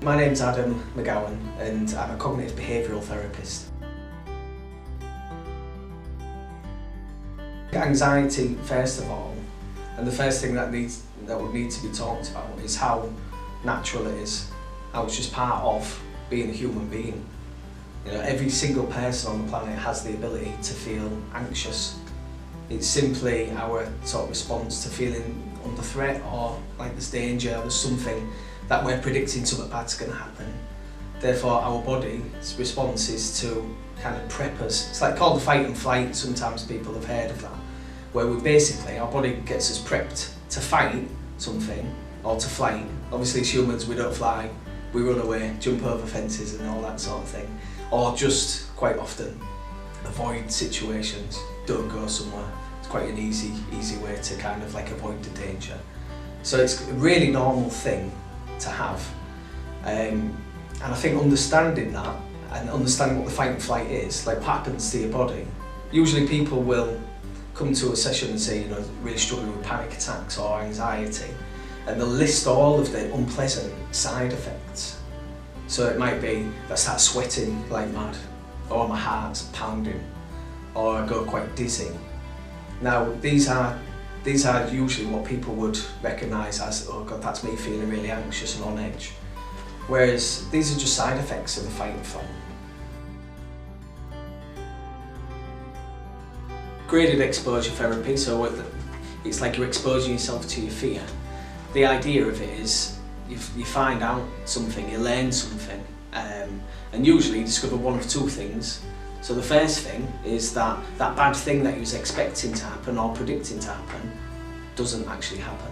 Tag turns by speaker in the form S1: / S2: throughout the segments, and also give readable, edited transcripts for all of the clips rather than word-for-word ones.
S1: My name's Adam McGowan and I'm a cognitive behavioural therapist. Anxiety, first of all, and the first thing that would need to be talked about is how natural it is, how it's just part of being a human being. You know, every single person on the planet has the ability to feel anxious. It's simply our sort of response to feeling under threat, or like there's danger, there's something that we're predicting something bad's going to happen. Therefore our body's response is to kind of prep us. It's like called the fight and flight, sometimes people have heard of that, where we basically, our body gets us prepped to fight something or to flight. Obviously as humans we don't fly, we run away, jump over fences and all that sort of thing, or just quite often avoid situations, don't go somewhere. It's quite an easy way to kind of like avoid the danger. So it's a really normal thing to have. And I think understanding that and understanding what the fight and flight is, like what happens to your body. Usually people will come to a session and say, you know, really struggling with panic attacks or anxiety, and they'll list all of the unpleasant side effects. So it might be that I start sweating like mad, or my heart's pounding, or I go quite dizzy. Now these are usually what people would recognise as, oh God, that's me feeling really anxious and on edge. Whereas these are just side effects of the fight and flight. Graded exposure therapy, so it's like you're exposing yourself to your fear. The idea of it is you find out something, you learn something, and usually you discover one of two things. So the first thing is that bad thing that you was expecting to happen or predicting to happen doesn't actually happen.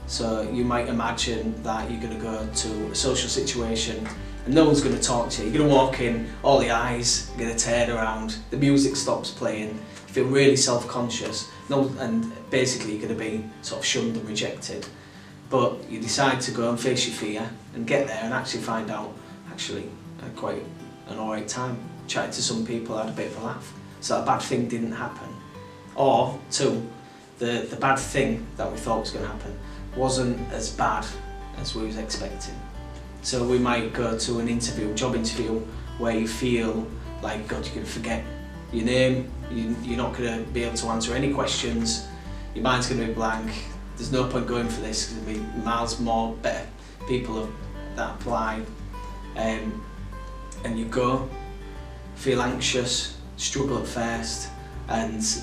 S1: So you might imagine that you're going to go to a social situation and no one's going to talk to you. You're going to walk in, all the eyes are going to turn around, the music stops playing, you feel really self-conscious, and basically you're going to be sort of shunned and rejected. But you decide to go and face your fear and get there and actually find out, actually, I had quite an alright time. Chatted to some people, had a bit of a laugh. So that bad thing didn't happen. Or two, the bad thing that we thought was going to happen wasn't as bad as we was expecting. So we might go to an interview, job interview, where you feel like, God, you're going to forget your name, you're not going to be able to answer any questions, your mind's going to be blank, there's no point going for this because there'll be miles more better people that apply. And you go, feel anxious, struggle at first,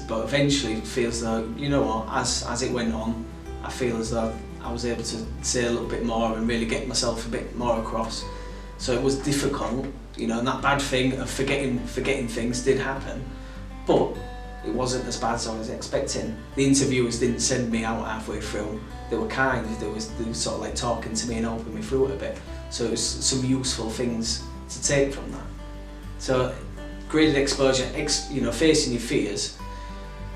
S1: but eventually it feels though, you know what, as it went on, I feel as though I was able to say a little bit more and really get myself a bit more across. So it was difficult, you know, and that bad thing of forgetting things did happen, but it wasn't as bad as I was expecting. The interviewers didn't send me out halfway through. They were kind, they were sort of like talking to me and helping me through it a bit. So it was some useful things to take from that. So graded exposure, you know, facing your fears,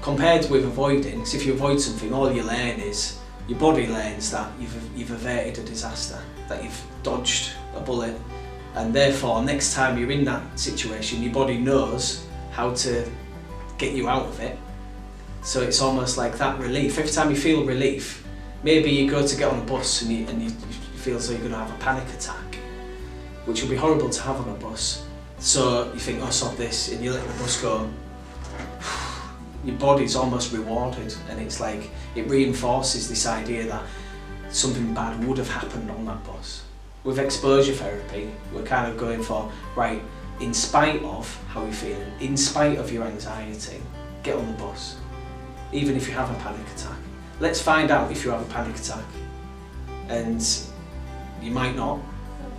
S1: compared with avoiding, because if you avoid something, all you learn is, your body learns that you've averted a disaster, that you've dodged a bullet, and therefore next time you're in that situation, your body knows how to get you out of it. So it's almost like that relief. Every time you feel relief, maybe you go to get on a bus and you feel as though you're going to have a panic attack, which would be horrible to have on a bus. So you think, oh, stop this, and you let the bus go. Your body's almost rewarded, and it's like it reinforces this idea that something bad would have happened on that bus. With exposure therapy, we're kind of going for, right, in spite of how you're feeling, in spite of your anxiety, get on the bus. Even if you have a panic attack. Let's find out if you have a panic attack. And you might not,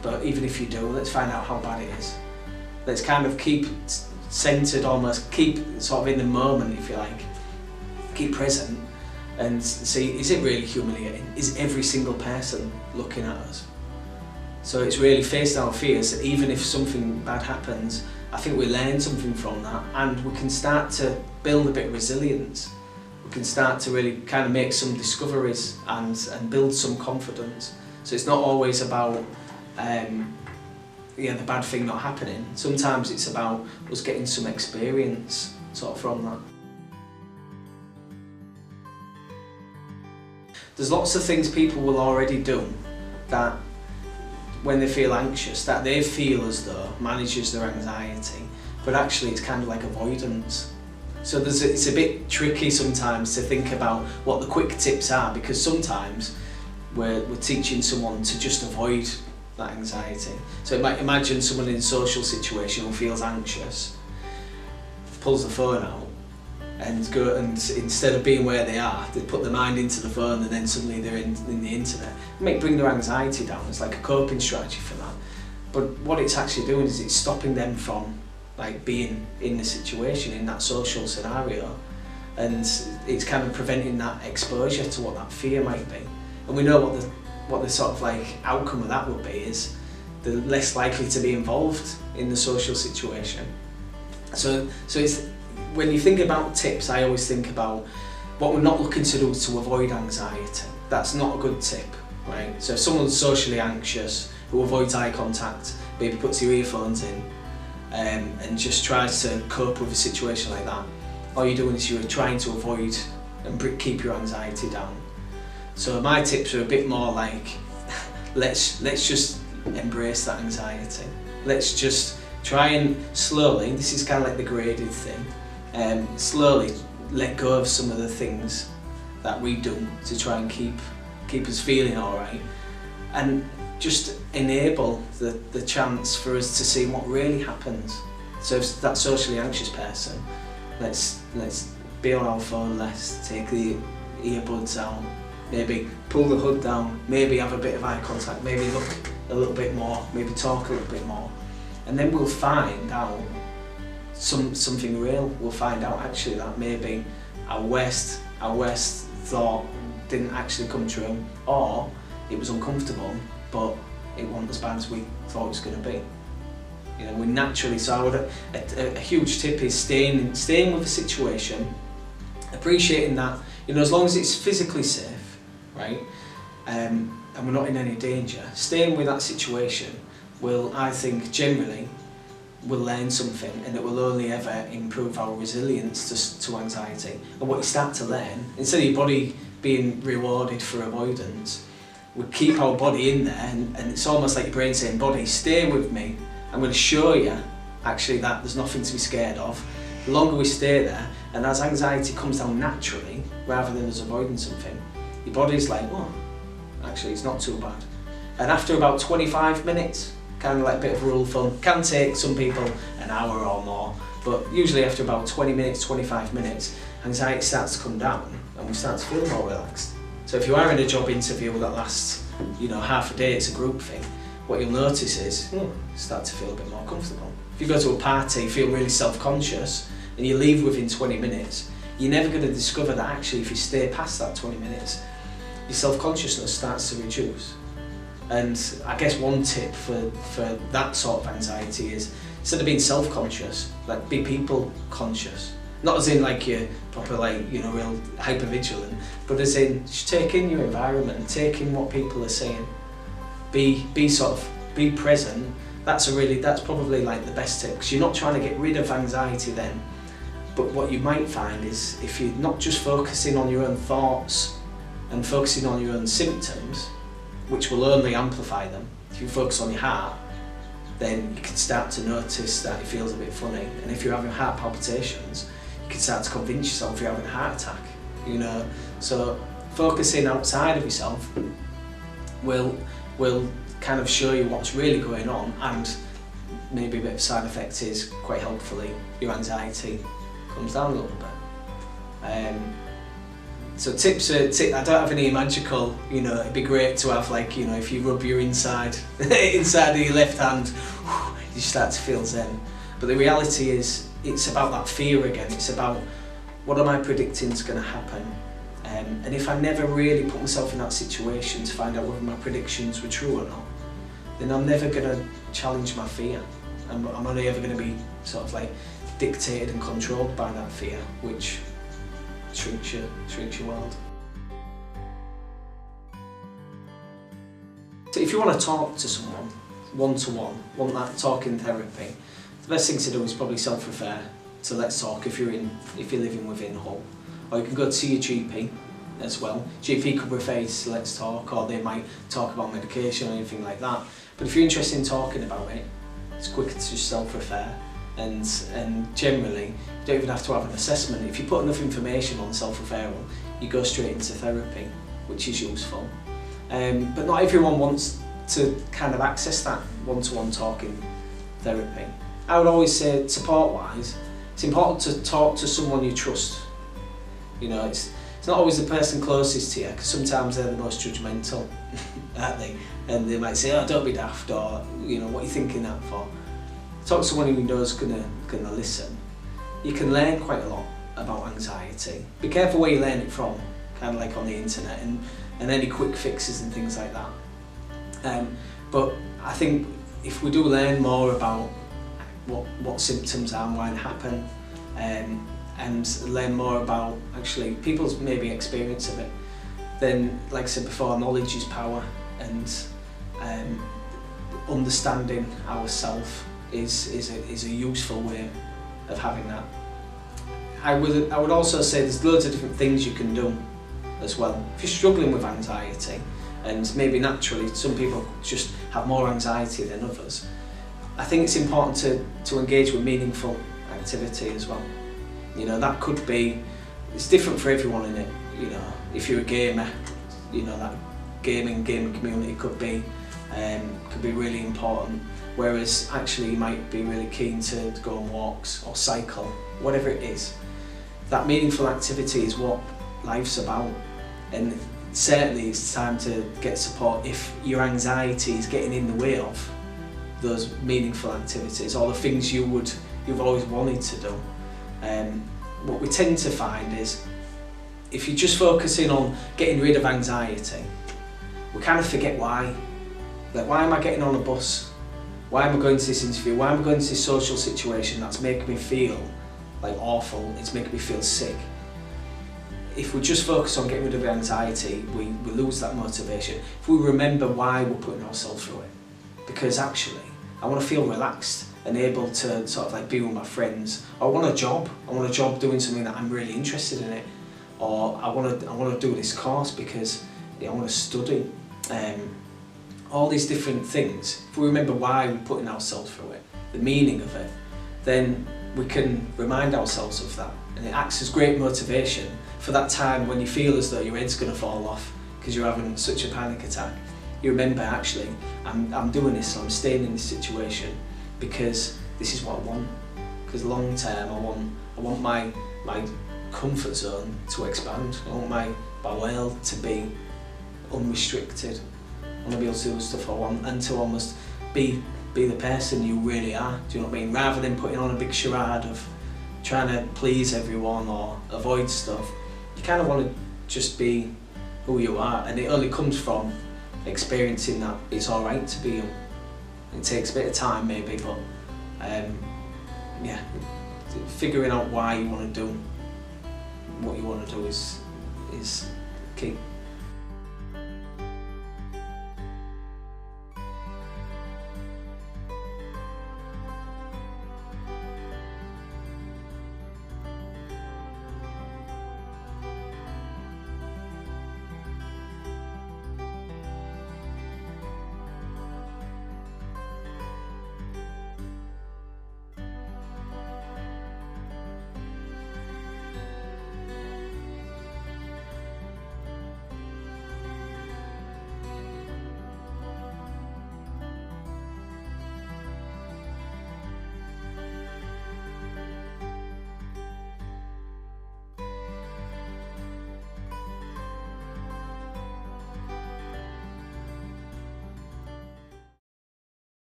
S1: but even if you do, let's find out how bad it is. Let's kind of keep centred, almost keep sort of in the moment, if you like. Keep present and see, is it really humiliating? Is every single person looking at us? So it's really facing our fears, that even if something bad happens, I think we learn something from that, and we can start to build a bit of resilience. We can start to really kind of make some discoveries and build some confidence. So it's not always about the bad thing not happening. Sometimes it's about us getting some experience sort of from that. There's lots of things people will already do that when they feel anxious, that they feel as though manages their anxiety, but actually it's kind of like avoidance. So it's a bit tricky sometimes to think about what the quick tips are, because sometimes we're teaching someone to just avoid that anxiety. So imagine someone in a social situation who feels anxious, pulls the phone out, and instead of being where they are, they put their mind into the phone, and then suddenly they're in the internet. It might bring their anxiety down. It's like a coping strategy for that. But what it's actually doing is it's stopping them from like being in the situation, in that social scenario, and it's kind of preventing that exposure to what that fear might be. And we know what the sort of like outcome of that would be is they're less likely to be involved in the social situation. So it's, when you think about tips, I always think about what we're not looking to do to avoid anxiety. That's not a good tip, right? So if someone's socially anxious who avoids eye contact, maybe puts your earphones in and just tries to cope with a situation like that, all you're doing is you're trying to avoid and keep your anxiety down. So my tips are a bit more like, let's just embrace that anxiety. Let's just try and slowly, this is kind of like the graded thing, slowly let go of some of the things that we do to try and keep us feeling alright, and just enable the chance for us to see what really happens. So if that socially anxious person, let's be on our phone less, take the earbuds out, maybe pull the hood down, maybe have a bit of eye contact, maybe look a little bit more, maybe talk a little bit more, and then we'll find out something real. We'll find out actually that maybe our worst thought didn't actually come true, or it was uncomfortable, but it wasn't as bad as we thought it was going to be. You know, we naturally. So I would a huge tip is staying with the situation, appreciating that, you know, as long as it's physically safe, right, and we're not in any danger, staying with that situation will, I think, generally, will learn something, and it will only ever improve our resilience to anxiety. And what you start to learn, instead of your body being rewarded for avoidance, we keep our body in there, and it's almost like your brain saying, body, stay with me. I'm going to show you actually that there's nothing to be scared of. The longer we stay there, and as anxiety comes down naturally, rather than us avoiding something, your body's like, oh, actually it's not too bad. And after about 25 minutes, kind of like a bit of rule of thumb, can take some people an hour or more, but usually after about 20 minutes, 25 minutes, anxiety starts to come down and we start to feel more relaxed. So if you are in a job interview that lasts, you know, half a day, it's a group thing, what you'll notice is you start to feel a bit more comfortable. If you go to a party, feel really self-conscious, and you leave within 20 minutes, you're never going to discover that actually if you stay past that 20 minutes, your self-consciousness starts to reduce. And I guess one tip for that sort of anxiety is, instead of being self-conscious, like be people-conscious. Not as in like you're proper like, you know, real hyper-vigilant, but as in just take in your environment and take in what people are saying. Be present. That's probably like the best tip, because you're not trying to get rid of anxiety then. But what you might find is, if you're not just focusing on your own thoughts and focusing on your own symptoms, which will only amplify them. If you focus on your heart, then you can start to notice that it feels a bit funny. And if you're having heart palpitations, you can start to convince yourself you're having a heart attack. You know, so focusing outside of yourself will kind of show you what's really going on, and maybe a bit of side effect is, quite helpfully, your anxiety comes down a little bit. So tips are, I don't have any magical, you know, it'd be great to have like, you know, if you rub your inside of your left hand, you start to feel zen. But the reality is, it's about that fear again. It's about, what am I predicting is going to happen? And if I never really put myself in that situation to find out whether my predictions were true or not, then I'm never going to challenge my fear. I'm only ever going to be sort of like dictated and controlled by that fear, which shrinks your world. So if you want to talk to someone one-to-one, want that talking therapy, the best thing to do is probably self-refer to Let's Talk if you're living within Hull, or you can go to see your GP as well. GP could refer you to Let's Talk, or they might talk about medication or anything like that. But if you're interested in talking about it, it's quicker to just self-refer, and generally you don't even have to have an assessment. If you put enough information on self-referral, you go straight into therapy, which is useful. But not everyone wants to kind of access that one-to-one talking therapy. I would always say, support-wise, it's important to talk to someone you trust. You know, it's not always the person closest to you, because sometimes they're the most judgmental, aren't they? And they might say, oh, don't be daft, or, you know, what are you thinking that for? Talk to someone who you know is gonna listen. You can learn quite a lot about anxiety. Be careful where you learn it from, kind of like on the internet, and any quick fixes and things like that. But I think if we do learn more about what symptoms are and why they happen, and learn more about actually people's maybe experience of it, then, like I said before, knowledge is power, and understanding ourselves is a useful way of having that. I would also say there's loads of different things you can do as well. If you're struggling with anxiety, and maybe naturally some people just have more anxiety than others, I think it's important to engage with meaningful activity as well. You know, that could be, it's different for everyone in it. You know, if you're a gamer, you know, that gaming community could be really important. Whereas actually you might be really keen to go on walks or cycle, whatever it is. That meaningful activity is what life's about. And certainly it's time to get support if your anxiety is getting in the way of those meaningful activities, or the things you've always wanted to do. What we tend to find is, if you're just focusing on getting rid of anxiety, we kind of forget why. Like, why am I getting on a bus? Why am I going to this interview? Why am I going to this social situation that's making me feel like awful? It's making me feel sick. If we just focus on getting rid of anxiety, we lose that motivation. If we remember why we're putting ourselves through it, because actually I want to feel relaxed and able to sort of like be with my friends. I want a job doing something that I'm really interested in it, or I want to do this course because I want to study. All these different things. If we remember why we're putting ourselves through it, the meaning of it, then we can remind ourselves of that, and it acts as great motivation for that time when you feel as though your head's going to fall off because you're having such a panic attack. You remember, actually, I'm doing this, I'm staying in this situation because this is what I want. Because long term, I want my comfort zone to expand. I want my world to be unrestricted. I want to be able to do the stuff I want, and to almost be the person you really are. Do you know what I mean? Rather than putting on a big charade of trying to please everyone or avoid stuff, you kind of want to just be who you are, and it only comes from experiencing that it's alright to be you. It takes a bit of time maybe, but yeah, figuring out why you want to do what you want to do is key.